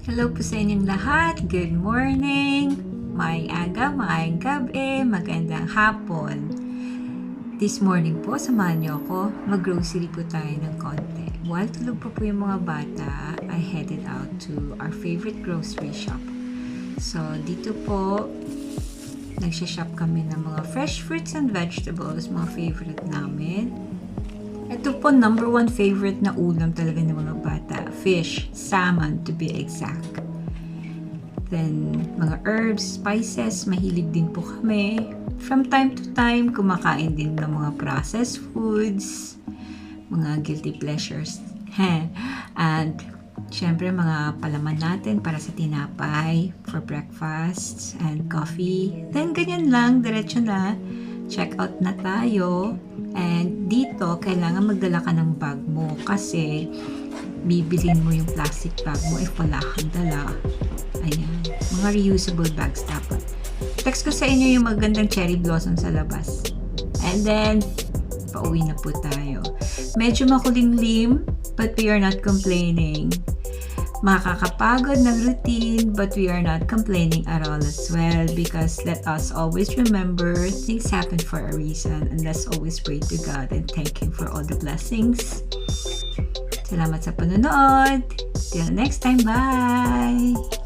Hello po sa inyong lahat. Good morning, maayong aga, maayong gabi, magandang hapon. This morning po, samahan niyo ako. Mag-grocery po tayo ng konti. While tulog po yung mga bata, I headed out to our favorite grocery shop. So, dito po, nagsha-shop kami ng mga fresh fruits and vegetables, mga favorite namin. Ito po, number one favorite na ulam talaga ng mga bata. Fish, salmon to be exact. Then, mga herbs, spices, mahilig din po kami. From time to time, kumakain din ng mga processed foods, mga guilty pleasures. And, syempre, mga palaman natin para sa tinapay, for breakfast, and coffee. Then, ganyan lang, diretso na. Check out na tayo. And dito, kailangan magdala ka ng bag mo kasi bibilin mo yung plastic bag mo if wala kang dala. Ayan. Mga reusable bags dapat. Text ko sa inyo yung magandang cherry blossom sa labas. And then, pauwi na po tayo. Medyo makulimlim, but we are not complaining. Makakapagod ng routine, but we are not complaining at all as well because let us always remember things happen for a reason and let's always pray to God and thank Him for all the blessings. Salamat sa panonood. Till next time, bye!